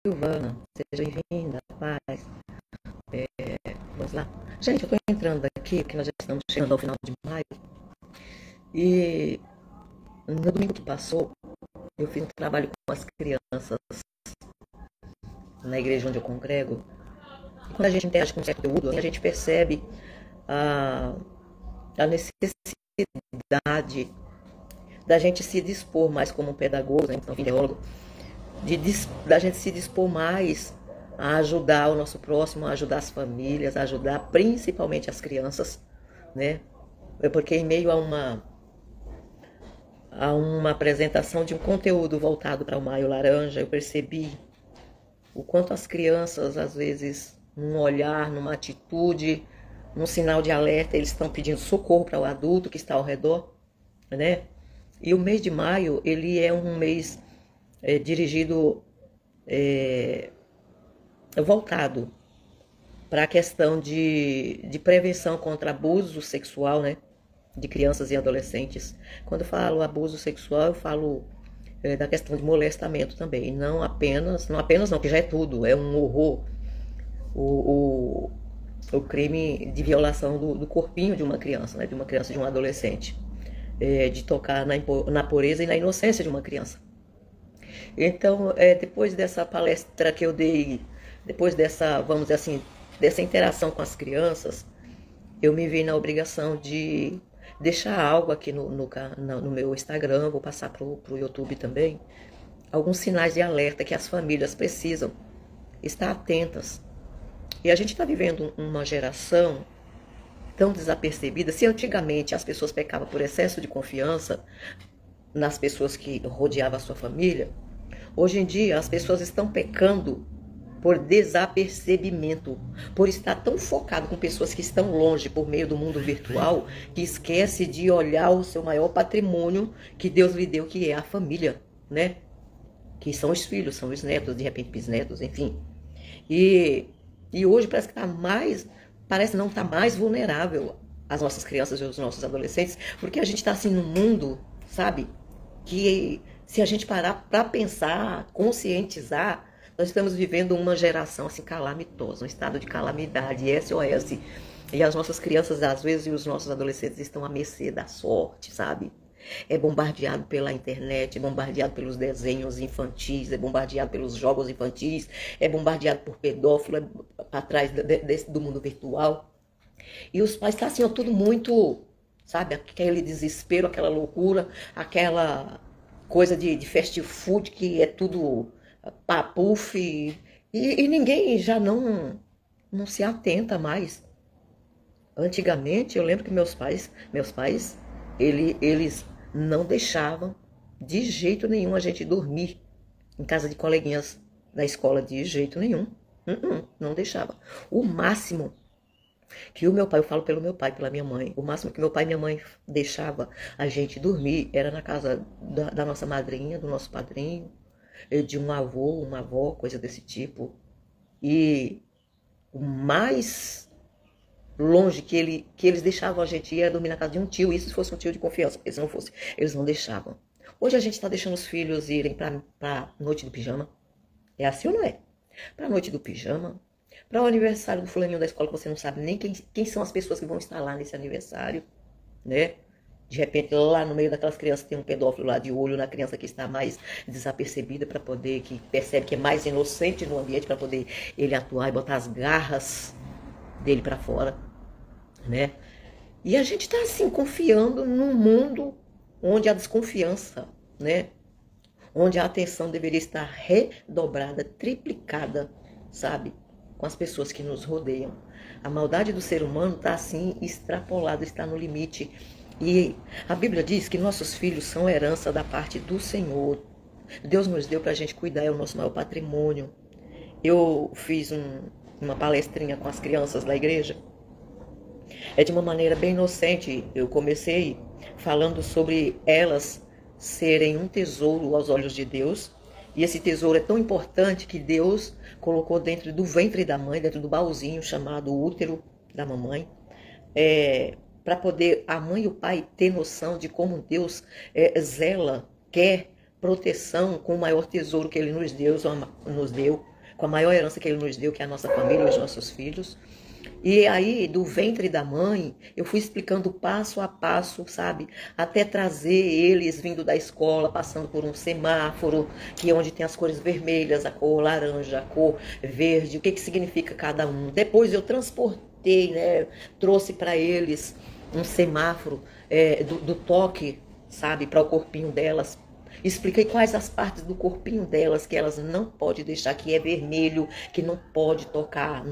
Silvana, seja bem-vinda, paz. Vamos lá. Gente, eu estou entrando aqui, porque nós já estamos chegando ao final de maio. E no domingo que passou, eu fiz um trabalho com as crianças na igreja onde eu congrego. E quando a gente interage com o conteúdo, a gente percebe a necessidade da gente se dispor mais como um pedagogo, né, então, teólogo, da gente se dispor mais a ajudar o nosso próximo, a ajudar as famílias, a ajudar principalmente as crianças, né? Porque em meio a uma apresentação de um conteúdo voltado para o Maio Laranja, eu percebi o quanto as crianças, às vezes, num olhar, numa atitude, num sinal de alerta, eles estão pedindo socorro para o adulto que está ao redor, né? E o mês de maio, ele é um mês dirigido, voltado para a questão de prevenção contra abuso sexual, né, de crianças e adolescentes. Quando eu falo abuso sexual, eu falo da questão de molestamento também, não apenas não, que já é tudo, é um horror, o crime de violação do corpinho de uma criança, né, de uma criança, de um adolescente, de tocar na pureza e na inocência de uma criança. Então, depois dessa palestra que eu dei, depois dessa, vamos dizer assim, dessa interação com as crianças, eu me vi na obrigação de deixar algo aqui no meu Instagram, vou passar pro YouTube também, alguns sinais de alerta que as famílias precisam estar atentas. E a gente está vivendo uma geração tão desapercebida. Se antigamente as pessoas pecavam por excesso de confiança nas pessoas que rodeavam a sua família, hoje em dia as pessoas estão pecando por desapercebimento, por estar tão focado com pessoas que estão longe por meio do mundo virtual, que esquece de olhar o seu maior patrimônio que Deus lhe deu, que é a família, né? Que são os filhos, são os netos, de repente bisnetos, enfim. E hoje parece não estar mais vulnerável as nossas crianças e os nossos adolescentes, porque a gente está assim num mundo, sabe, que se a gente parar para pensar, conscientizar, nós estamos vivendo uma geração assim calamitosa, um estado de calamidade, SOS. E as nossas crianças, às vezes, e os nossos adolescentes estão à mercê da sorte, sabe? É bombardeado pela internet, é bombardeado pelos desenhos infantis, é bombardeado pelos jogos infantis, é bombardeado por pedófilo, atrás do mundo virtual. E os pais estão assim, ó, tudo muito, sabe, aquele desespero, aquela loucura, aquela coisa de fast food que é tudo papuf, e ninguém já não se atenta mais. Antigamente, eu lembro que meus pais, eles não deixavam de jeito nenhum a gente dormir em casa de coleguinhas da escola, de jeito nenhum. Não deixava. O máximo que o meu pai, eu falo pelo meu pai, pela minha mãe, o máximo que meu pai e minha mãe deixava a gente dormir era na casa da nossa madrinha, do nosso padrinho, de um avô, uma avó, coisa desse tipo. E o mais longe que eles deixavam a gente ir era dormir na casa de um tio, isso se fosse um tio de confiança, porque se não fosse, eles não deixavam. Hoje a gente está deixando os filhos irem para noite do pijama. É assim ou não é? Para noite do pijama, para o aniversário do fulaninho da escola, que você não sabe nem quem são as pessoas que vão estar lá nesse aniversário, né? De repente, lá no meio daquelas crianças tem um pedófilo lá de olho na criança que está mais desapercebida, para poder, que percebe que é mais inocente no ambiente, para poder ele atuar e botar as garras dele para fora, né? E a gente está assim, confiando num mundo onde a desconfiança, né? Onde a atenção deveria estar redobrada, triplicada, sabe? Com as pessoas que nos rodeiam. A maldade do ser humano está assim, extrapolada, está no limite. E a Bíblia diz que nossos filhos são herança da parte do Senhor. Deus nos deu para a gente cuidar, é o nosso maior patrimônio. Eu fiz uma palestrinha com as crianças da igreja. É de uma maneira bem inocente. Eu comecei falando sobre elas serem um tesouro aos olhos de Deus. E esse tesouro é tão importante que Deus colocou dentro do ventre da mãe, dentro do baúzinho chamado útero da mamãe, para poder a mãe e o pai ter noção de como Deus zela, quer proteção com o maior tesouro que Ele nos deu, com a maior herança que Ele nos deu, que é a nossa família, os nossos filhos. E aí, do ventre da mãe, eu fui explicando passo a passo, sabe? Até trazer eles vindo da escola, passando por um semáforo, que é onde tem as cores vermelhas, a cor laranja, a cor verde, o que significa cada um. Depois eu transportei, né? Trouxe para eles um semáforo do toque, sabe? Para o corpinho delas. Expliquei quais as partes do corpinho delas que elas não podem deixar, que é vermelho, que não pode tocar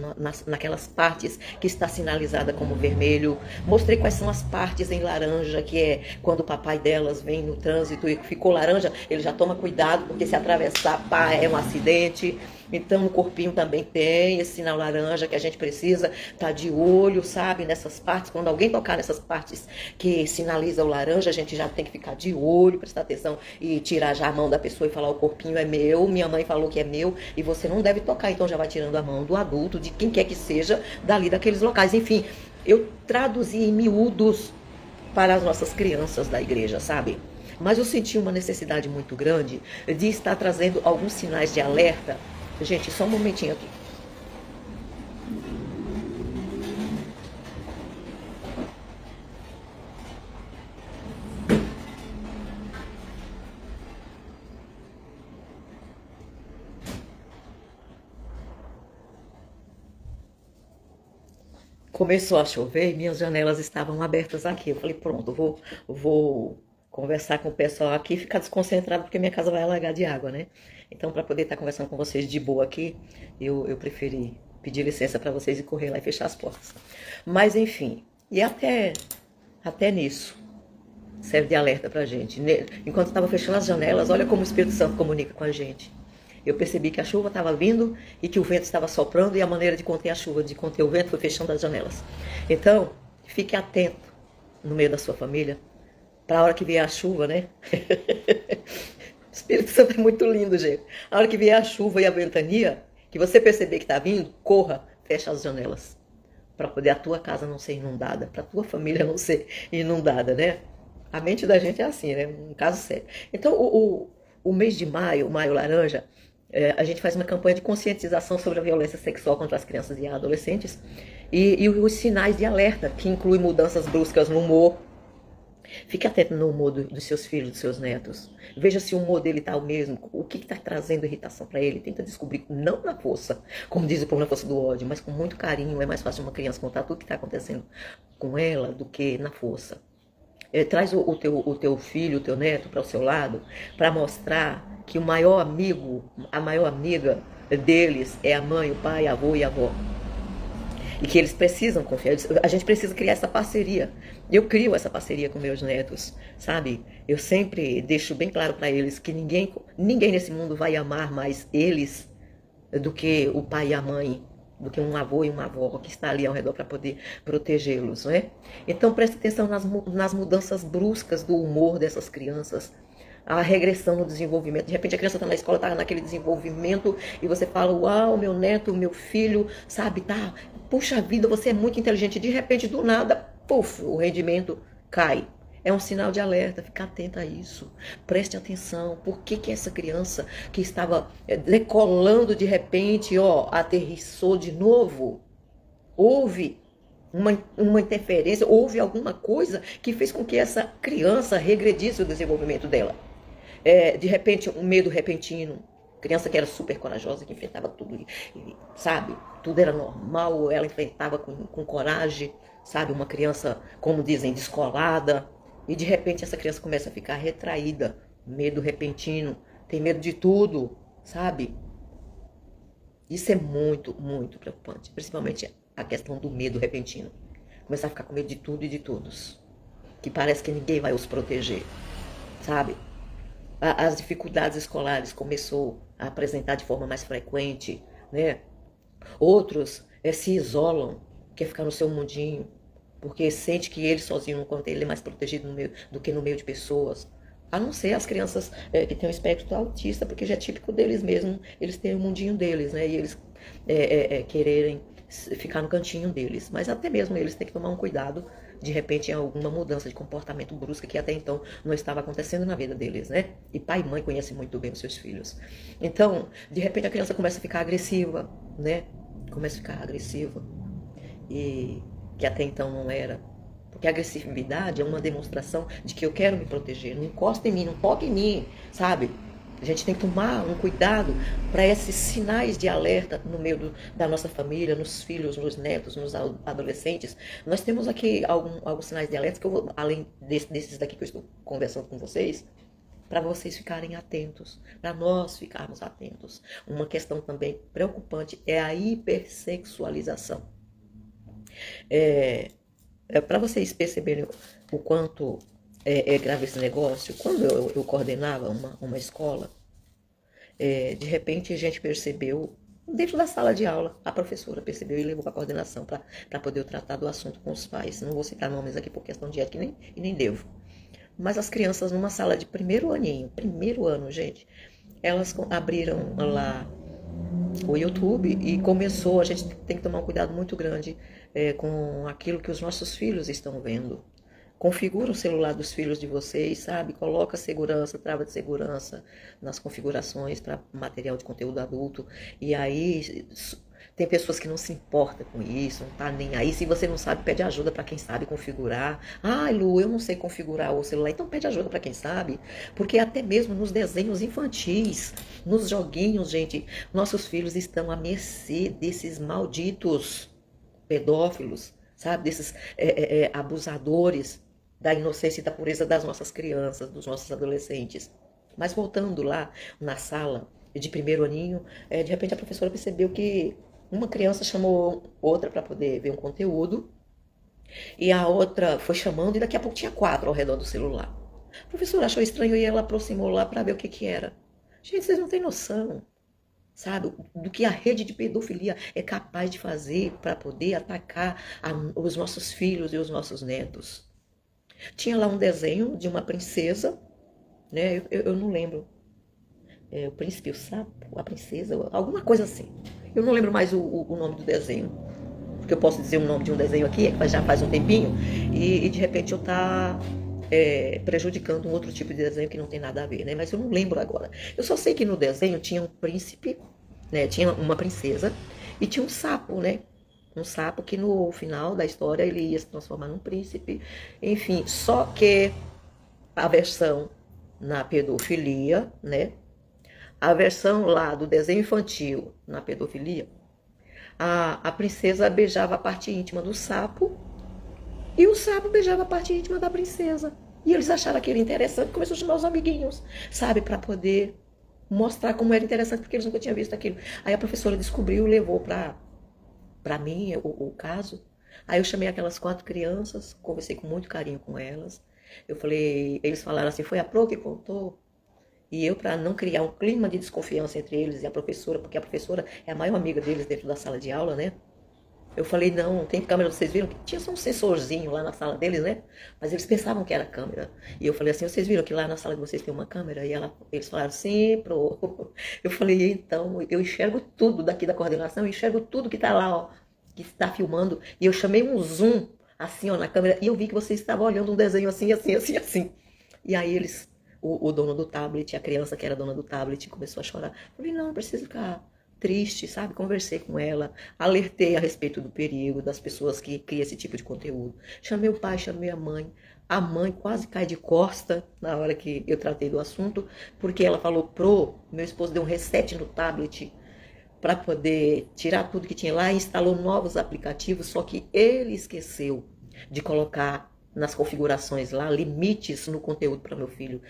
naquelas partes que está sinalizada como vermelho. Mostrei quais são as partes em laranja, que é quando o papai delas vem no trânsito e ficou laranja, ele já toma cuidado, porque se atravessar, pá, é um acidente. Então o corpinho também tem esse sinal laranja que a gente precisa estar de olho, sabe, nessas partes. Quando alguém tocar nessas partes que sinaliza o laranja, a gente já tem que ficar de olho, prestar atenção e tirar já a mão da pessoa e falar: o corpinho é meu, minha mãe falou que é meu e você não deve tocar. Então já vai tirando a mão do adulto, de quem quer que seja, dali daqueles locais. Enfim, eu traduzi em miúdos para as nossas crianças da igreja, sabe? Mas eu senti uma necessidade muito grande de estar trazendo alguns sinais de alerta. Gente, só um momentinho aqui. Começou a chover e minhas janelas estavam abertas aqui. Eu falei: pronto, vou conversar com o pessoal aqui e ficar desconcentrado porque minha casa vai alagar de água, né? Então, para poder estar conversando com vocês de boa aqui, eu preferi pedir licença para vocês e correr lá e fechar as portas. Mas, enfim, e até nisso serve de alerta pra gente. Enquanto estava fechando as janelas, olha como o Espírito Santo comunica com a gente. Eu percebi que a chuva estava vindo e que o vento estava soprando, e a maneira de conter a chuva, de conter o vento, foi fechando as janelas. Então, fique atento no meio da sua família, para a hora que vier a chuva, né? O Espírito Santo é muito lindo, gente. A hora que vier a chuva e a ventania, que você perceber que está vindo, corra, fecha as janelas, para poder a tua casa não ser inundada, para a tua família não ser inundada, né? A mente da gente é assim, né? Um caso sério. Então, o mês de maio, Maio Laranja, a gente faz uma campanha de conscientização sobre a violência sexual contra as crianças e adolescentes e os sinais de alerta, que incluem mudanças bruscas no humor. Fique atento no humor dos seus filhos, dos seus netos. Veja se o humor dele está o mesmo, o que está trazendo irritação para ele. Tenta descobrir, não na força, como diz o povo, na força do ódio, mas com muito carinho. É mais fácil uma criança contar tudo que está acontecendo com ela do que na força. Traz o teu filho, o teu neto para o seu lado, para mostrar que o maior amigo, a maior amiga deles é a mãe, o pai, a avô e a avó. E que eles precisam confiar. A gente precisa criar essa parceria. Eu crio essa parceria com meus netos, sabe? Eu sempre deixo bem claro para eles que ninguém nesse mundo vai amar mais eles do que o pai e a mãe, do que um avô e uma avó que está ali ao redor para poder protegê-los, né? Então preste atenção nas mudanças bruscas do humor dessas crianças, a regressão no desenvolvimento. De repente a criança está na escola, está naquele desenvolvimento e você fala: uau, meu neto, meu filho, sabe, tá, puxa vida, você é muito inteligente. De repente, do nada, puf, o rendimento cai. É um sinal de alerta, fica atenta a isso. Preste atenção, por que essa criança que estava decolando de repente, aterrissou de novo? Houve uma interferência, houve alguma coisa que fez com que essa criança regredisse o desenvolvimento dela. De repente, um medo repentino. Criança que era super corajosa, que enfrentava tudo, sabe? Tudo era normal, ela enfrentava com coragem, sabe? Uma criança, como dizem, descolada. E de repente essa criança começa a ficar retraída, medo repentino, tem medo de tudo, sabe? Isso é muito, muito preocupante, principalmente a questão do medo repentino. Começar a ficar com medo de tudo e de todos, que parece que ninguém vai os proteger, sabe? As dificuldades escolares começou a apresentar de forma mais frequente, né? Outros se isolam, quer ficar no seu mundinho, porque sente que ele sozinho, enquanto ele é mais protegido do que no meio de pessoas. A não ser as crianças que têm um espectro autista, porque já é típico deles mesmo, eles têm o mundinho deles, né? E eles quererem ficar no cantinho deles. Mas até mesmo eles têm que tomar um cuidado, de repente, em alguma mudança de comportamento brusca que até então não estava acontecendo na vida deles, né? E pai e mãe conhecem muito bem os seus filhos. Então, de repente a criança começa a ficar agressiva, né? Começa a ficar agressiva. E que até então não era. Porque a agressividade é uma demonstração de que eu quero me proteger. Não encosta em mim, não toque em mim, sabe? A gente tem que tomar um cuidado para esses sinais de alerta no meio da nossa família, nos filhos, nos netos, nos adolescentes. Nós temos aqui alguns sinais de alerta que eu vou, além desses daqui que eu estou conversando com vocês, para vocês ficarem atentos, para nós ficarmos atentos. Uma questão também preocupante é a hipersexualização. Para vocês perceberem o quanto é grave esse negócio, quando eu coordenava uma escola, de repente a gente percebeu, dentro da sala de aula, a professora percebeu e levou para a coordenação para poder tratar do assunto com os pais. Não vou citar nomes aqui por questão de ética e nem devo. Mas as crianças numa sala de primeiro ano, gente, elas abriram lá o YouTube e começou, a gente tem que tomar um cuidado muito grande com aquilo que os nossos filhos estão vendo. Configura o celular dos filhos de vocês, sabe? Coloca segurança, trava de segurança nas configurações para material de conteúdo adulto. E aí tem pessoas que não se importam com isso, não tá nem aí. Se você não sabe, pede ajuda para quem sabe configurar. Ah, Lu, eu não sei configurar o celular, então pede ajuda para quem sabe. Porque até mesmo nos desenhos infantis, nos joguinhos, gente, nossos filhos estão à mercê desses malditos pedófilos, sabe? Desses abusadores da inocência e da pureza das nossas crianças, dos nossos adolescentes. Mas voltando lá na sala de primeiro aninho, de repente a professora percebeu que uma criança chamou outra para poder ver um conteúdo e a outra foi chamando e daqui a pouco tinha 4 ao redor do celular. A professora achou estranho e ela aproximou lá para ver o que era. Gente, vocês não têm noção, sabe, do que a rede de pedofilia é capaz de fazer para poder atacar os nossos filhos e os nossos netos. Tinha lá um desenho de uma princesa, né? Eu não lembro. O príncipe, o sapo, a princesa, alguma coisa assim. Eu não lembro mais o nome do desenho. Porque eu posso dizer o nome de um desenho aqui, que já faz um tempinho, e de repente eu tá prejudicando um outro tipo de desenho que não tem nada a ver, né? Mas eu não lembro agora. Eu só sei que no desenho tinha um príncipe, né? Tinha uma princesa e tinha um sapo, né? Um sapo que no final da história ele ia se transformar num príncipe. Enfim, só que a versão na pedofilia, né? A versão lá do desenho infantil na pedofilia, a princesa beijava a parte íntima do sapo e o sapo beijava a parte íntima da princesa. E eles acharam aquilo interessante, começou a chamar os amiguinhos, sabe? Para poder mostrar como era interessante, porque eles nunca tinham visto aquilo. Aí a professora descobriu e levou para mim o caso. Aí eu chamei aquelas 4 crianças, conversei com muito carinho com elas. Eu falei, eles falaram assim, foi a Pro que contou? E eu, para não criar um clima de desconfiança entre eles e a professora, porque a professora é a maior amiga deles dentro da sala de aula, né? Eu falei, não, tem câmera, vocês viram que tinha só um sensorzinho lá na sala deles, né? Mas eles pensavam que era câmera. E eu falei assim, vocês viram que lá na sala de vocês tem uma câmera? E eles falaram, sim, Pro. Eu falei, então, eu enxergo tudo daqui da coordenação, eu enxergo tudo que tá lá, ó, que está filmando. E eu chamei um zoom, assim, ó, na câmera, e eu vi que vocês estavam olhando um desenho assim, assim, assim, assim. E aí eles, o dono do tablet, a criança que era dona do tablet, começou a chorar. Eu falei, não precisa ficar triste, sabe? Conversei com ela, alertei a respeito do perigo das pessoas que criam esse tipo de conteúdo. Chamei o pai, chamei a mãe. A mãe quase cai de costa na hora que eu tratei do assunto, porque ela falou, Pro, meu esposo deu um reset no tablet para poder tirar tudo que tinha lá e instalou novos aplicativos, só que ele esqueceu de colocar nas configurações lá limites no conteúdo para meu filho.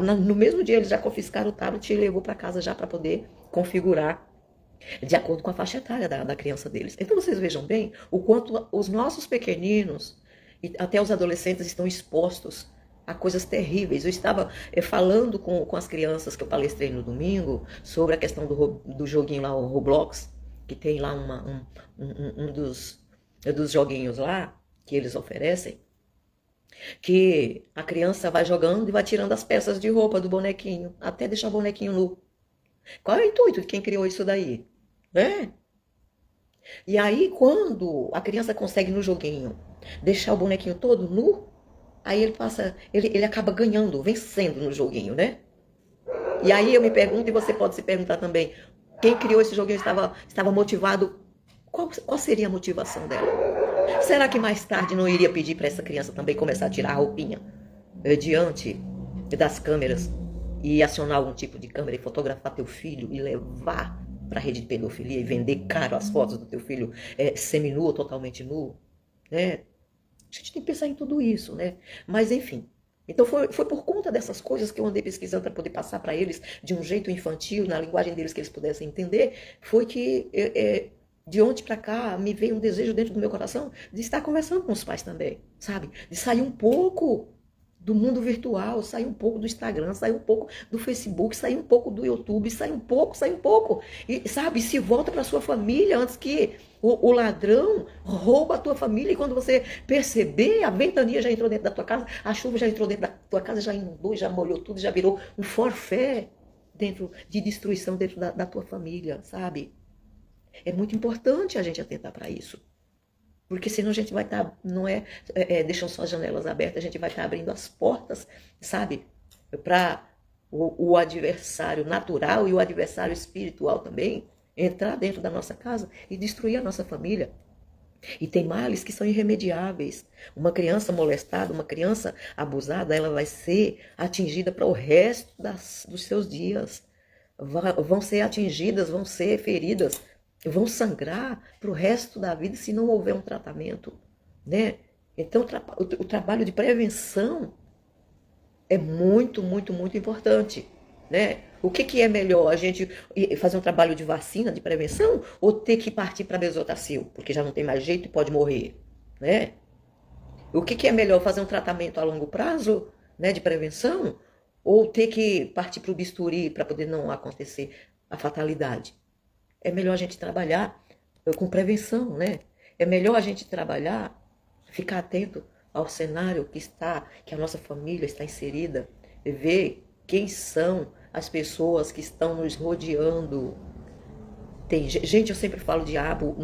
No mesmo dia eles já confiscaram o tablet e levou para casa já para poder configurar de acordo com a faixa etária da criança deles. Então vocês vejam bem o quanto os nossos pequeninos e até os adolescentes estão expostos a coisas terríveis. Eu estava falando com as crianças que eu palestrei no domingo sobre a questão do joguinho lá, o Roblox, que tem lá um dos joguinhos lá que eles oferecem, que a criança vai jogando e vai tirando as peças de roupa do bonequinho, até deixar o bonequinho nu. Qual é o intuito de quem criou isso daí? E aí, quando a criança consegue no joguinho deixar o bonequinho todo nu, aí ele acaba ganhando, vencendo no joguinho, né? E aí eu me pergunto, e você pode se perguntar também, quem criou esse joguinho estava motivado? Qual seria a motivação dela? Será que mais tarde não iria pedir para essa criança também começar a tirar a roupinha diante das câmeras e acionar algum tipo de câmera e fotografar teu filho e levar para a rede de pedofilia e vender caro as fotos do teu filho seminu ou totalmente nu? Né? A gente tem que pensar em tudo isso, né? Mas enfim. Então foi por conta dessas coisas que eu andei pesquisando para poder passar para eles de um jeito infantil, na linguagem deles que eles pudessem entender, foi que de ontem para cá me veio um desejo dentro do meu coração de estar conversando com os pais também, sabe? De sair um pouco do mundo virtual, sair um pouco do Instagram, sair um pouco do Facebook, sair um pouco do YouTube, sair um pouco. E, sabe, se volta para sua família antes que o ladrão rouba a tua família e quando você perceber, a ventania já entrou dentro da tua casa, a chuva já entrou dentro da tua casa, já inundou, já molhou tudo, já virou um forfé dentro de destruição dentro da tua família, sabe? É muito importante a gente atentar para isso. Porque senão a gente vai estar, não deixando só as janelas abertas, a gente vai estar abrindo as portas, sabe? Para o adversário natural e o adversário espiritual também entrar dentro da nossa casa e destruir a nossa família. E tem males que são irremediáveis. Uma criança molestada, uma criança abusada, ela vai ser atingida para o resto dos seus dias. Vão ser atingidas, vão ser feridas, vão sangrar para o resto da vida se não houver um tratamento, né? Então, o trabalho de prevenção é muito, muito, muito importante, né? O que é melhor, a gente fazer um trabalho de vacina, de prevenção, ou ter que partir para Bezoktacil, porque já não tem mais jeito e pode morrer, né? O que é melhor, fazer um tratamento a longo prazo, né, de prevenção, ou ter que partir para o bisturi para poder não acontecer a fatalidade? É melhor a gente trabalhar com prevenção, né? É melhor a gente trabalhar, ficar atento ao cenário que a nossa família está inserida, ver quem são as pessoas que estão nos rodeando. Gente, eu sempre falo diabo,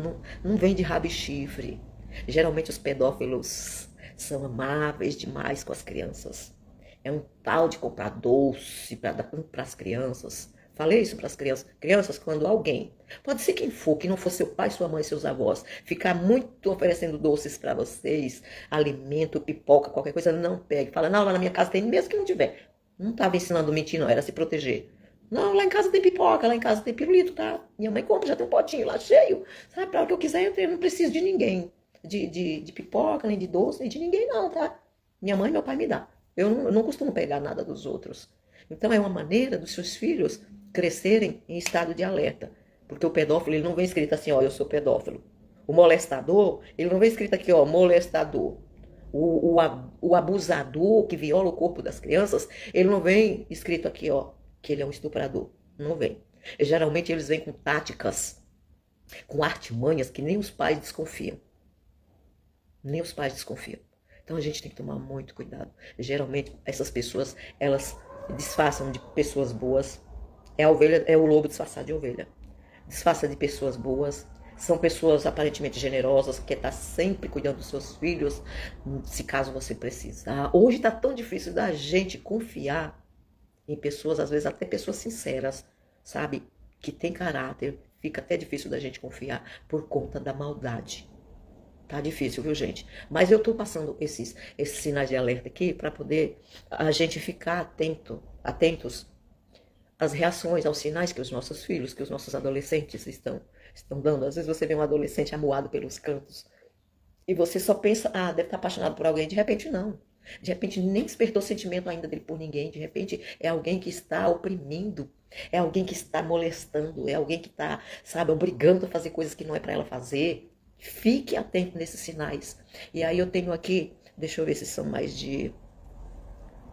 não vem de rabo e chifre. Geralmente os pedófilos são amáveis demais com as crianças. É um tal de comprar doce para dar para as crianças. Falei isso para as crianças. Crianças, quando alguém, pode ser quem for, que não for seu pai, sua mãe, seus avós, ficar muito oferecendo doces para vocês, alimento, pipoca, qualquer coisa, não pegue. Fala, não, lá na minha casa tem, mesmo que não tiver. Não estava ensinando a mentir, não, era se proteger. Não, lá em casa tem pipoca, lá em casa tem pirulito, tá? Minha mãe compra, já tem um potinho lá cheio. Sabe, para o que eu quiser, eu não preciso de ninguém. De pipoca, nem de doce, nem de ninguém, não, tá? Minha mãe e meu pai me dão. Eu não costumo pegar nada dos outros. Então é uma maneira dos seus filhos crescerem em estado de alerta. Porque o pedófilo, ele não vem escrito assim, ó, eu sou pedófilo. O molestador, ele não vem escrito aqui, ó, molestador. O abusador que viola o corpo das crianças, ele não vem escrito aqui, ó, que ele é um estuprador. Não vem. Geralmente eles vêm com táticas, com artimanhas que nem os pais desconfiam. Nem os pais desconfiam. Então a gente tem que tomar muito cuidado. Geralmente essas pessoas, elas disfarçam de pessoas boas. É o lobo disfarçado de ovelha. Disfarça de pessoas boas. São pessoas aparentemente generosas, que estão sempre cuidando dos seus filhos, se caso você precisar. Hoje está tão difícil da gente confiar em pessoas, às vezes até pessoas sinceras, sabe? Que tem caráter. Fica até difícil da gente confiar por conta da maldade. Tá difícil, viu, gente? Mas eu tô passando esses sinais de alerta aqui para poder a gente ficar atentos às reações, aos sinais que os nossos filhos, que os nossos adolescentes estão dando. Às vezes você vê um adolescente amuado pelos cantos e você só pensa, deve estar apaixonado por alguém. De repente, não. De repente, nem despertou sentimento ainda dele por ninguém. De repente, é alguém que está oprimindo. É alguém que está molestando. É alguém que está, sabe, obrigando a fazer coisas que não é para ela fazer. Fique atento nesses sinais. E aí eu tenho aqui, deixa eu ver se são mais de...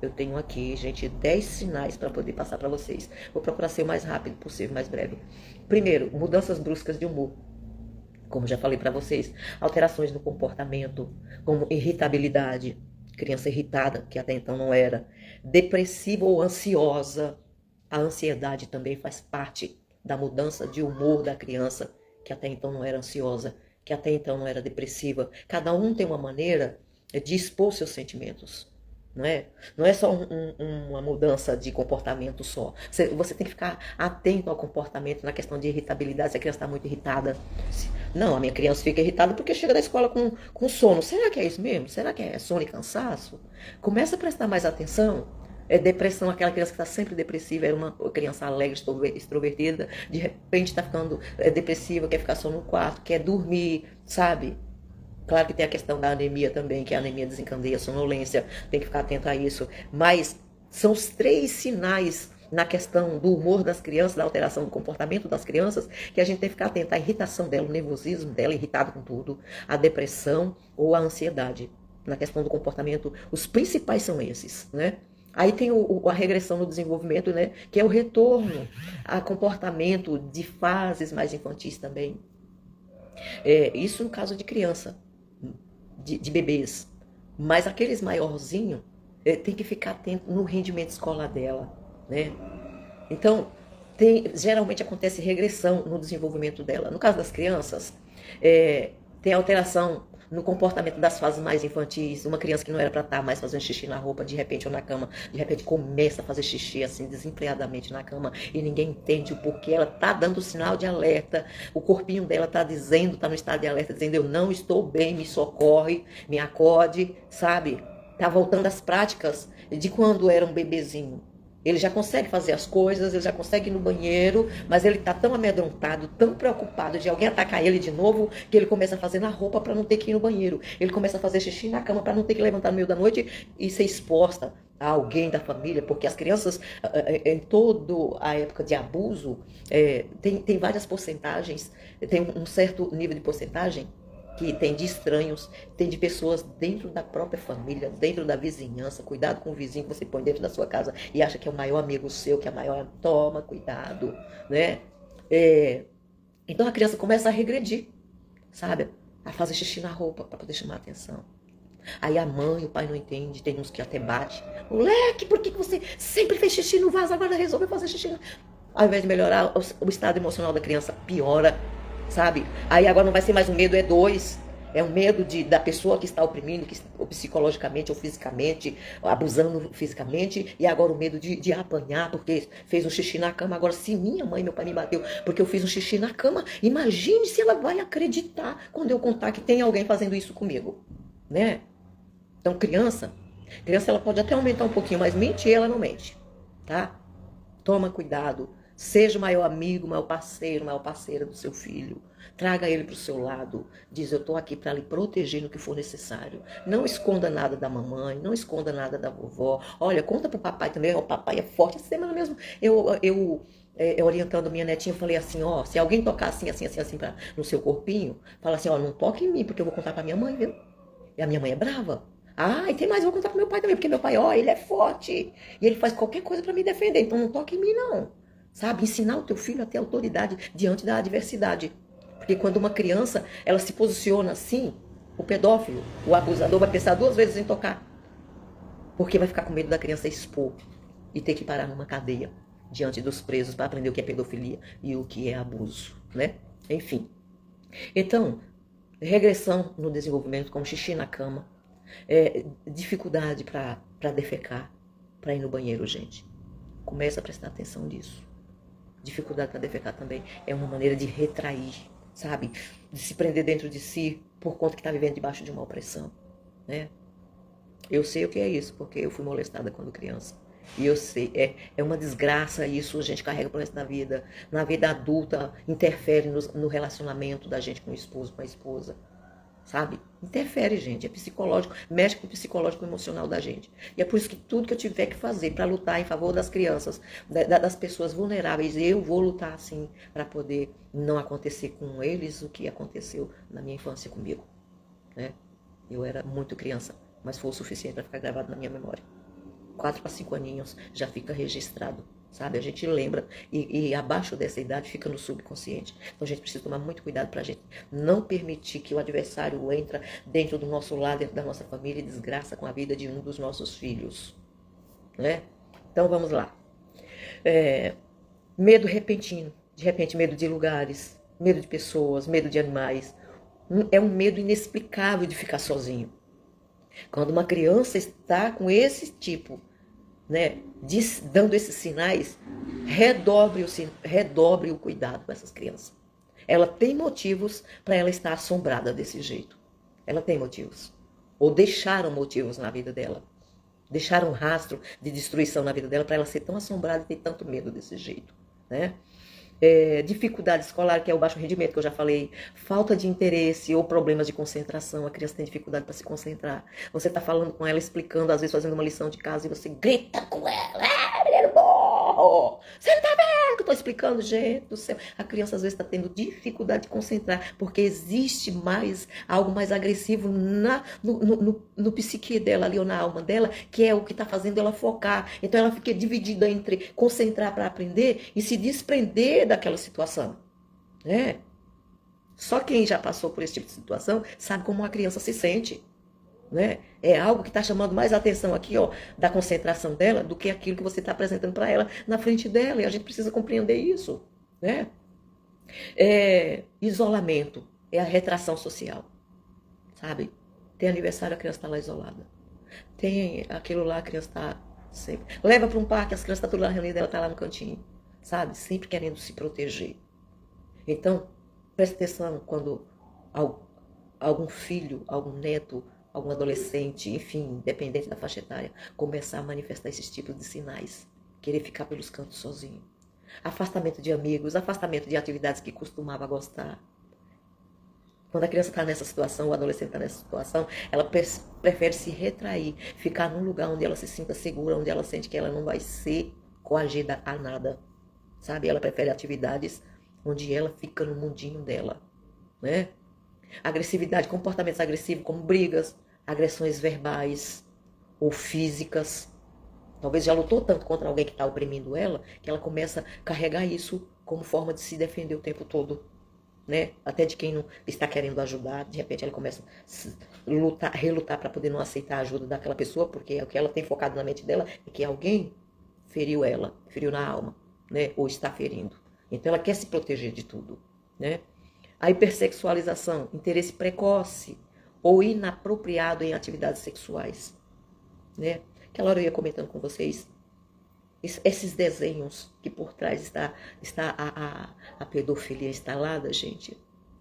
Eu tenho aqui, gente, 10 sinais para poder passar para vocês. Vou procurar ser o mais rápido possível, mais breve. Primeiro, mudanças bruscas de humor. Como já falei para vocês, alterações no comportamento, como irritabilidade, criança irritada, que até então não era, depressiva ou ansiosa. A ansiedade também faz parte da mudança de humor da criança. que até então não era ansiosa, que até então não era depressiva. Cada um tem uma maneira de expor seus sentimentos. Não é? Não é só uma mudança de comportamento só. Você tem que ficar atento ao comportamento na questão de irritabilidade. Se a criança está muito irritada. Não, a minha criança fica irritada porque chega da escola com sono. Será que é isso mesmo? Será que é sono e cansaço? Começa a prestar mais atenção. É depressão, aquela criança que está sempre depressiva, era uma criança alegre, extrovertida, de repente está ficando depressiva, quer ficar só no quarto, quer dormir, sabe? Claro que tem a questão da anemia também, que a anemia desencadeia a sonolência, tem que ficar atento a isso. Mas são os 3 sinais na questão do humor das crianças, da alteração do comportamento das crianças, que a gente tem que ficar atento à irritação dela, o nervosismo dela, irritado com tudo, a depressão ou a ansiedade. Na questão do comportamento, os principais são esses, né? Aí tem a regressão no desenvolvimento, né? Que é o retorno a comportamento de fases mais infantis também. Isso no caso de criança, de bebês. Mas aqueles maiorzinhos tem que ficar atento no rendimento escolar dela, né? Então, geralmente acontece regressão no desenvolvimento dela. No caso das crianças, tem alteração no comportamento das fases mais infantis. Uma criança que não era para estar mais fazendo xixi na roupa, de repente ou na cama, de repente começa a fazer xixi assim desenfreadamente na cama e ninguém entende o porquê. Ela tá dando sinal de alerta, o corpinho dela tá dizendo, tá no estado de alerta, dizendo eu não estou bem, me socorre, me acode, sabe? Tá voltando às práticas de quando era um bebezinho. Ele já consegue fazer as coisas, ele já consegue ir no banheiro, mas ele tá tão amedrontado, tão preocupado de alguém atacar ele de novo, que ele começa a fazer na roupa para não ter que ir no banheiro. Ele começa a fazer xixi na cama para não ter que levantar no meio da noite e ser exposta a alguém da família, porque as crianças, em toda a época de abuso, tem várias porcentagens, tem um certo nível de porcentagem que tem de estranhos, tem de pessoas dentro da própria família, dentro da vizinhança. Cuidado com o vizinho que você põe dentro da sua casa e acha que é o maior amigo seu, que é o maior. Toma cuidado, né? Então a criança começa a regredir, sabe? A fazer xixi na roupa para poder chamar a atenção. Aí a mãe, o pai não entende, tem uns que até bate. Moleque, por que você sempre fez xixi no vaso, agora resolveu fazer xixi? Ao invés de melhorar, o estado emocional da criança piora, sabe? Aí agora não vai ser mais um medo, é 2. É um medo da pessoa que está oprimindo, ou psicologicamente ou fisicamente, abusando fisicamente, e agora o medo de apanhar porque fez um xixi na cama. Agora, se minha mãe, meu pai me bateu porque eu fiz um xixi na cama, imagine se ela vai acreditar quando eu contar que tem alguém fazendo isso comigo, né? Então, criança ela pode até aumentar um pouquinho, mas mentir ela não mente, tá? Toma cuidado. Seja o maior amigo, o maior parceiro, a maior parceira do seu filho. Traga ele para o seu lado. Diz, eu estou aqui para lhe proteger no que for necessário. Não esconda nada da mamãe, não esconda nada da vovó. Olha, conta para o papai também. O papai é forte. Essa semana mesmo, eu orientando minha netinha, eu falei assim, ó, se alguém tocar assim no seu corpinho, fala assim, ó, não toque em mim, porque eu vou contar para minha mãe, viu? E a minha mãe é brava. Ah, e tem mais, eu vou contar pro meu pai também, porque meu pai, ó, ele é forte. E ele faz qualquer coisa para me defender. Então não toque em mim, não. Sabe? Ensinar o teu filho a ter autoridade diante da adversidade. Porque quando uma criança, ela se posiciona assim, o pedófilo, o abusador vai pensar 2 vezes em tocar. Porque vai ficar com medo da criança expor e ter que parar numa cadeia diante dos presos para aprender o que é pedofilia e o que é abuso, né? Enfim. Então, regressão no desenvolvimento, como xixi na cama, dificuldade para defecar, para ir no banheiro, gente. Começa a prestar atenção nisso. Dificuldade para defecar também é uma maneira de retrair, sabe? De se prender dentro de si por conta que está vivendo debaixo de uma opressão, né? Eu sei o que é isso, porque eu fui molestada quando criança. E eu sei, é uma desgraça isso, a gente carrega pro resto da vida. Na vida adulta, interfere no relacionamento da gente com o esposo, com a esposa. Sabe? Interfere, gente. É psicológico, mexe com o psicológico e emocional da gente. E é por isso que tudo que eu tiver que fazer para lutar em favor das crianças, das pessoas vulneráveis, eu vou lutar assim, para poder não acontecer com eles o que aconteceu na minha infância comigo, né? Eu era muito criança, mas foi o suficiente para ficar gravado na minha memória. 4 para 5 aninhos já fica registrado, sabe? A gente lembra e abaixo dessa idade fica no subconsciente. Então a gente precisa tomar muito cuidado para a gente não permitir que o adversário entre dentro do nosso lar, dentro da nossa família e desgraça com a vida de um dos nossos filhos, né? Então vamos lá. Medo repentino, de repente medo de lugares, medo de pessoas, medo de animais. É um medo inexplicável de ficar sozinho. Quando uma criança está com esse tipo, né, dando esses sinais, redobre o cuidado com essas crianças. Ela tem motivos para ela estar assombrada desse jeito. Ela tem motivos. Ou deixaram motivos na vida dela. Deixaram um rastro de destruição na vida dela para ela ser tão assombrada e ter tanto medo desse jeito, né? Dificuldade escolar, que é o baixo rendimento, que eu já falei, falta de interesse ou problemas de concentração, a criança tem dificuldade para se concentrar. Você está falando com ela, explicando, às vezes fazendo uma lição de casa, e você grita com ela, menino burro, você não tá vendo que eu tô explicando, gente do céu. A criança às vezes está tendo dificuldade de concentrar, porque existe algo mais agressivo no psique dela ali, ou na alma dela, que é o que está fazendo ela focar. Então ela fica dividida entre concentrar para aprender e se desprender daquela situação, né? Só quem já passou por esse tipo de situação sabe como uma criança se sente, né? É algo que está chamando mais a atenção aqui, ó, da concentração dela, do que aquilo que você está apresentando para ela na frente dela. E a gente precisa compreender isso, né? Isolamento é a retração social, sabe? Tem aniversário, a criança está lá isolada. Tem aquilo lá, a criança está sempre... Leva para um parque, as crianças estão tudo lá reunidas, ela está lá no cantinho, sabe? Sempre querendo se proteger. Então, preste atenção quando algum filho, algum neto, algum adolescente, enfim, independente da faixa etária, começar a manifestar esses tipos de sinais. Querer ficar pelos cantos sozinho. Afastamento de amigos, afastamento de atividades que costumava gostar. Quando a criança está nessa situação, o adolescente está nessa situação, ela prefere se retrair, ficar num lugar onde ela se sinta segura, onde ela sente que ela não vai ser coagida a nada, sabe? Ela prefere atividades onde ela fica no mundinho dela, né? Agressividade, comportamentos agressivos como brigas, agressões verbais ou físicas. Talvez já lutou tanto contra alguém que está oprimindo ela, que ela começa a carregar isso como forma de se defender o tempo todo, né? Até de quem não está querendo ajudar, de repente ela começa a relutar para poder não aceitar a ajuda daquela pessoa, porque o que ela tem focado na mente dela é que alguém feriu ela, feriu na alma, né? Ou está ferindo. Então ela quer se proteger de tudo, né? A hipersexualização, interesse precoce ou inapropriado em atividades sexuais, né? Aquela hora eu ia comentando com vocês esses desenhos que por trás está a pedofilia instalada, gente,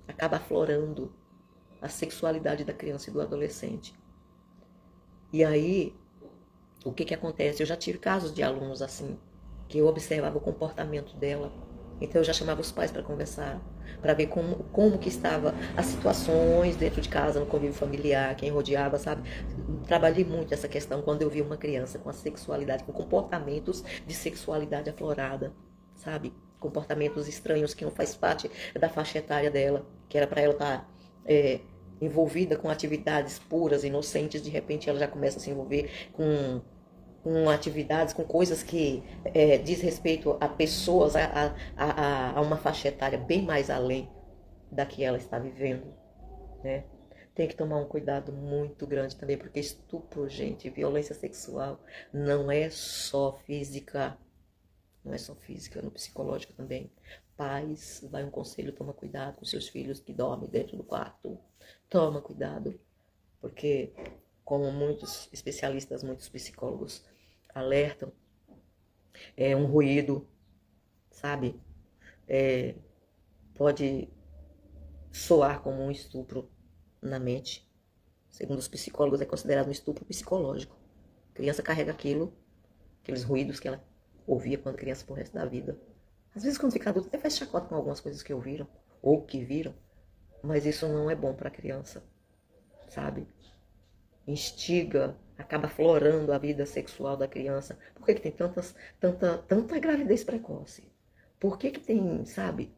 acaba aflorando a sexualidade da criança e do adolescente. E aí, o que acontece? Eu já tive casos de alunos assim, que eu observava o comportamento dela. Então eu já chamava os pais para conversar, para ver como que estava as situações dentro de casa, no convívio familiar, quem rodeava, sabe? Trabalhei muito essa questão quando eu vi uma criança com a sexualidade, com comportamentos de sexualidade aflorada, sabe? Comportamentos estranhos que não faz parte da faixa etária dela, que era para ela estar envolvida com atividades puras, inocentes, de repente ela já começa a se envolver com atividades, com coisas que diz respeito a pessoas, a uma faixa etária bem mais além da que ela está vivendo, né? Tem que tomar um cuidado muito grande também, porque estupro, gente, violência sexual não é só física, não é só física, no psicológico também. Pais, vai um conselho, toma cuidado com seus filhos que dormem dentro do quarto, toma cuidado, porque como muitos especialistas, muitos psicólogos alertam, é um ruído, sabe? Pode soar como um estupro na mente. Segundo os psicólogos, é considerado um estupro psicológico. A criança carrega aqueles ruídos que ela ouvia quando criança pro resto da vida. Às vezes, quando fica adulto, até faz chacota com algumas coisas que ouviram, ou que viram, mas isso não é bom para a criança, sabe? Instiga, acaba aflorando a vida sexual da criança. Por que tem tanta gravidez precoce? Por que tem, sabe,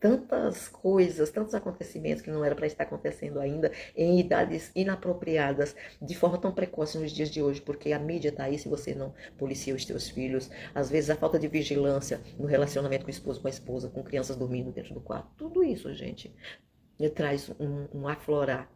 tantas coisas, tantos acontecimentos que não era para estar acontecendo ainda em idades inapropriadas, de forma tão precoce nos dias de hoje, porque a mídia está aí se você não policia os seus filhos. Às vezes a falta de vigilância no relacionamento com o esposo, com a esposa, com crianças dormindo dentro do quarto. Tudo isso, gente, traz um aflorar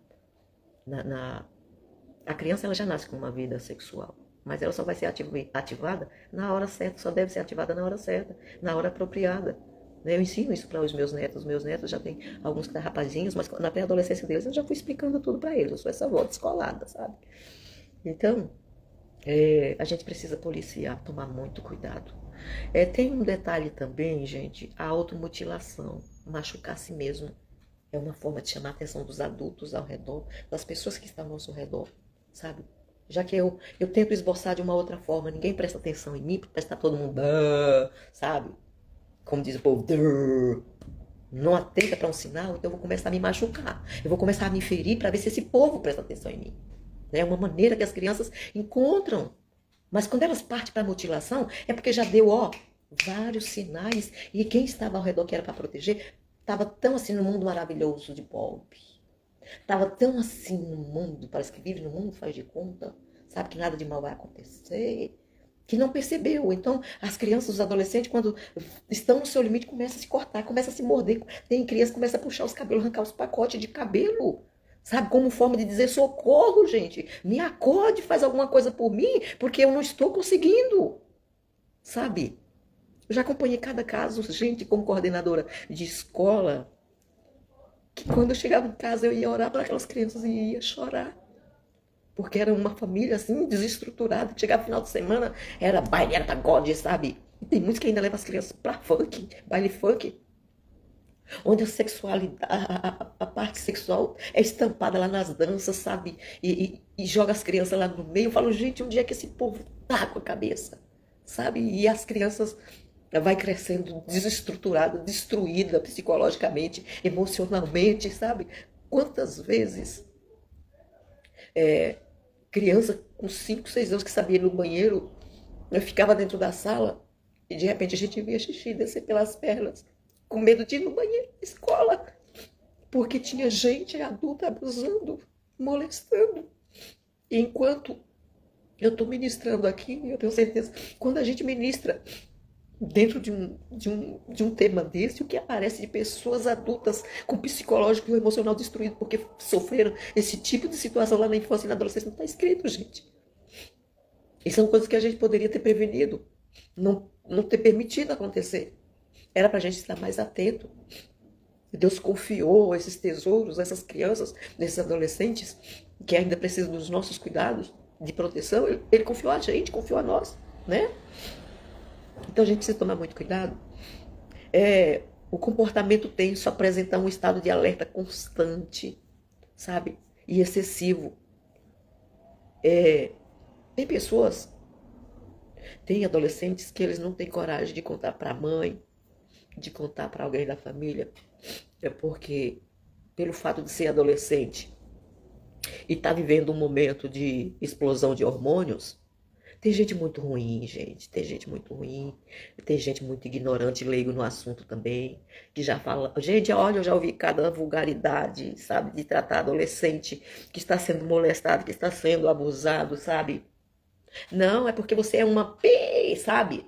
A criança ela já nasce com uma vida sexual, mas ela só vai ser ativada na hora certa, só deve ser ativada na hora certa, na hora apropriada. Né? Eu ensino isso para os meus netos. Os meus netos já têm alguns que estão rapazinhos, mas na pré-adolescência deles eu já fui explicando tudo para eles. Eu sou essa avó descolada, sabe? Então, a gente precisa policiar, tomar muito cuidado. Tem um detalhe também, gente, a automutilação, machucar a si mesmo. É uma forma de chamar a atenção dos adultos ao redor, das pessoas que estão ao nosso redor, sabe? Já que eu tento esboçar de uma outra forma, ninguém presta atenção em mim, porque está todo mundo, sabe? Como diz o povo, não atenta para um sinal, então eu vou começar a me machucar. Eu vou começar a me ferir para ver se esse povo presta atenção em mim. É uma maneira que as crianças encontram. Mas quando elas partem para a mutilação, é porque já deu, vários sinais. E quem estava ao redor que era para proteger, estava tão assim no mundo maravilhoso de Bob. Estava tão assim no mundo, parece que vive no mundo, faz de conta, sabe que nada de mal vai acontecer, que não percebeu. Então, as crianças, os adolescentes, quando estão no seu limite, começam a se cortar, começam a se morder. Tem criança que começa a puxar os cabelos, arrancar os pacotes de cabelo. Sabe, como forma de dizer socorro, gente. Me acorde, faz alguma coisa por mim, porque eu não estou conseguindo. Sabe? Eu já acompanhei cada caso, gente, como coordenadora de escola, que quando eu chegava em casa eu ia orar para aquelas crianças e ia chorar. Porque era uma família assim, desestruturada. Chegava no final de semana, era baile, era pagode, sabe? E tem muitos que ainda levam as crianças para funk, baile funk. Onde a sexualidade, a parte sexual é estampada lá nas danças, sabe? E joga as crianças lá no meio. Eu falo, gente, onde é que esse povo tá com a cabeça? Sabe? E as crianças vai crescendo desestruturada, destruída psicologicamente, emocionalmente, sabe? Quantas vezes criança com 5, 6 anos que sabia ir no banheiro, eu ficava dentro da sala e de repente a gente via xixi descer pelas pernas, com medo de ir no banheiro da escola, porque tinha gente adulta abusando, molestando. E enquanto eu estou ministrando aqui, eu tenho certeza, quando a gente ministra dentro de um tema desse, o que aparece de pessoas adultas com psicológico e emocional destruído porque sofreram esse tipo de situação lá na infância e na adolescência, não está escrito, gente. E são coisas que a gente poderia ter prevenido, não ter permitido acontecer. Era para a gente estar mais atento. Deus confiou esses tesouros, essas crianças, esses adolescentes, que ainda precisam dos nossos cuidados de proteção. Ele confiou a gente, confiou a nós, né? Então a gente precisa tomar muito cuidado. O comportamento tenso apresenta um estado de alerta constante, sabe? E excessivo. Tem pessoas, tem adolescentes que eles não têm coragem de contar para a mãe, de contar para alguém da família, porque pelo fato de ser adolescente e estar vivendo um momento de explosão de hormônios, tem gente muito ruim, gente, tem gente muito ruim, tem gente muito ignorante, leigo no assunto também, que já fala, gente, olha, eu já ouvi cada vulgaridade, sabe, de tratar adolescente que está sendo molestado, que está sendo abusado, sabe? Não, é porque você é uma P, sabe?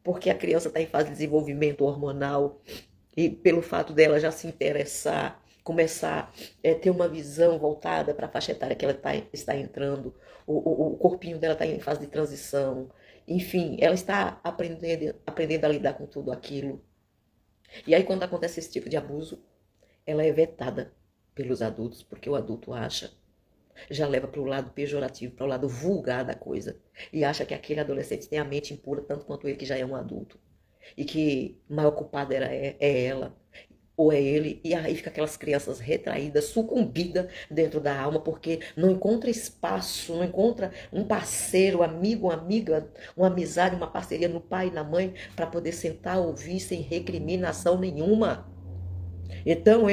Porque a criança está em fase de desenvolvimento hormonal e pelo fato dela já se interessar, começar a ter uma visão voltada para a faixa etária que ela está entrando, o corpinho dela está em fase de transição, enfim, ela está aprendendo a lidar com tudo aquilo. E aí quando acontece esse tipo de abuso, ela é vetada pelos adultos, porque o adulto acha, já leva para o lado pejorativo, para o lado vulgar da coisa, e acha que aquele adolescente tem a mente impura tanto quanto ele que já é um adulto, e que a maior culpada é ela, ou é ele, e aí fica aquelas crianças retraídas, sucumbidas dentro da alma, porque não encontra espaço, não encontra um parceiro, amigo, uma amiga, uma amizade, uma parceria no pai e na mãe, para poder sentar, ouvir, sem recriminação nenhuma. Então,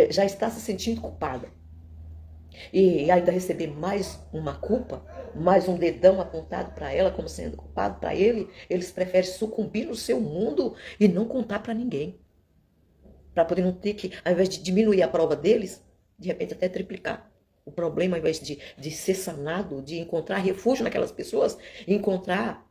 já está se sentindo culpada, e ainda receber mais uma culpa, mais um dedão apontado para ela como sendo culpado para ele, eles preferem sucumbir no seu mundo e não contar para ninguém. Para poder não ter que, ao invés de diminuir a prova deles, de repente até triplicar o problema, ao invés de ser sanado, de encontrar refúgio naquelas pessoas, encontrar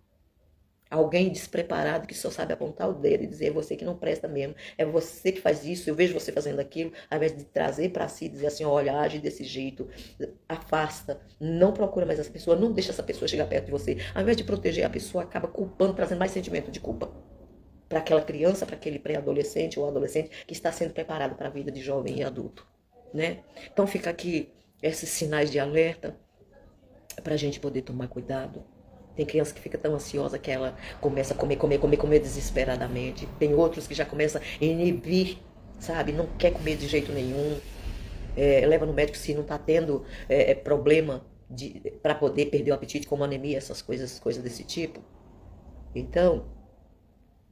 alguém despreparado que só sabe apontar o dedo e dizer, é você que não presta mesmo, é você que faz isso, eu vejo você fazendo aquilo, ao invés de trazer para si, dizer assim, olha, age desse jeito, afasta, não procura mais essa pessoa, não deixa essa pessoa chegar perto de você, ao invés de proteger a pessoa, acaba culpando, trazendo mais sentimento de culpa. para aquela criança, para aquele pré-adolescente ou adolescente que está sendo preparado para a vida de jovem e adulto, né? Então fica aqui esses sinais de alerta para a gente poder tomar cuidado. Tem criança que fica tão ansiosa que ela começa a comer desesperadamente. Tem outros que já começam a inibir, sabe? Não quer comer de jeito nenhum. Leva no médico se não está tendo problema para poder perder o apetite, como anemia, essas coisas desse tipo. Então,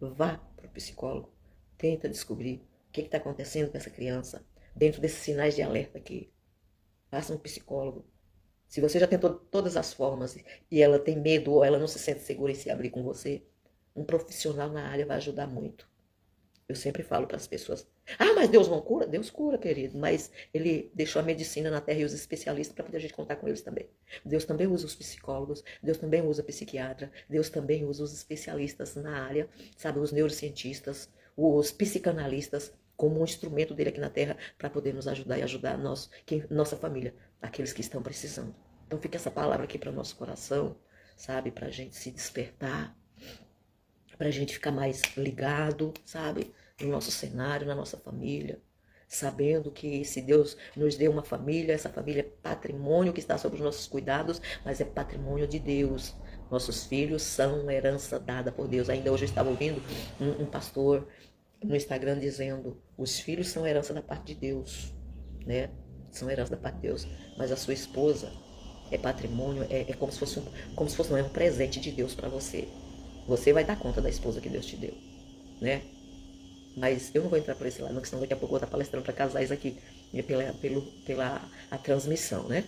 vá para o psicólogo. Tenta descobrir o que está acontecendo com essa criança. Dentro desses sinais de alerta aqui. Faça um psicólogo. Se você já tentou todas as formas e ela tem medo ou ela não se sente segura em se abrir com você, um profissional na área vai ajudar muito. Eu sempre falo para as pessoas, mas Deus não cura? Deus cura, querido, mas Ele deixou a medicina na terra e os especialistas para poder a gente contar com eles também. Deus também usa os psicólogos, Deus também usa psiquiatra, Deus também usa os especialistas na área, sabe, os neurocientistas, os psicanalistas, como um instrumento dele aqui na terra para poder nos ajudar e ajudar nossa família, aqueles que estão precisando. Então fica essa palavra aqui para o nosso coração, sabe, para a gente se despertar, para a gente ficar mais ligado, sabe, no nosso cenário, na nossa família, sabendo que se Deus nos deu uma família, essa família é patrimônio que está sob os nossos cuidados, mas é patrimônio de Deus. Nossos filhos são uma herança dada por Deus. Ainda hoje eu estava ouvindo um pastor no Instagram dizendo, os filhos são herança da parte de Deus, né? São herança da parte de Deus, mas a sua esposa é patrimônio, é como se fosse não, é um presente de Deus para você. Você vai dar conta da esposa que Deus te deu, né? Mas eu não vou entrar por esse lado, não, senão daqui a pouco eu vou estar palestrando para casais aqui, pela a transmissão, né?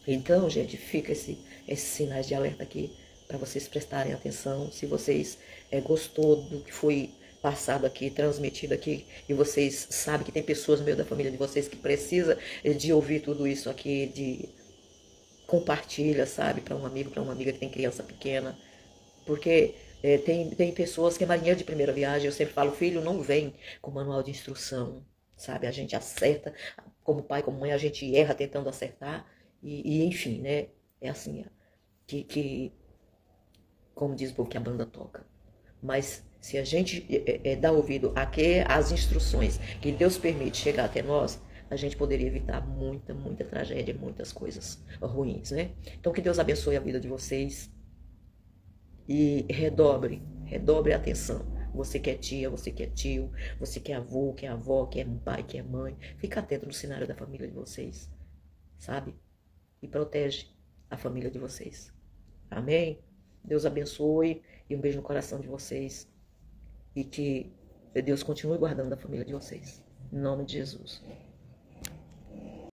Então, gente, fica esses sinais de alerta aqui para vocês prestarem atenção. Se vocês gostou do que foi passado aqui, transmitido aqui, e vocês sabem que tem pessoas no meio da família de vocês que precisa de ouvir tudo isso aqui, compartilha, sabe, para um amigo, para uma amiga que tem criança pequena, porque tem pessoas que é marinheiro de primeira viagem, eu sempre falo, filho, não vem com manual de instrução, sabe, a gente acerta, como pai, como mãe, a gente erra tentando acertar, e enfim, né, é assim, como diz o povo, que a banda toca, mas se a gente dá ouvido às instruções que Deus permite chegar até nós, a gente poderia evitar muita tragédia, muitas coisas ruins, né? Então que Deus abençoe a vida de vocês e redobre a atenção. Você que é tia, você que é tio, você que é avô, que é avó, que é pai, que é mãe, fica atento no cenário da família de vocês, sabe? E protege a família de vocês. Amém? Deus abençoe e um beijo no coração de vocês. E que Deus continue guardando a família de vocês. Em nome de Jesus.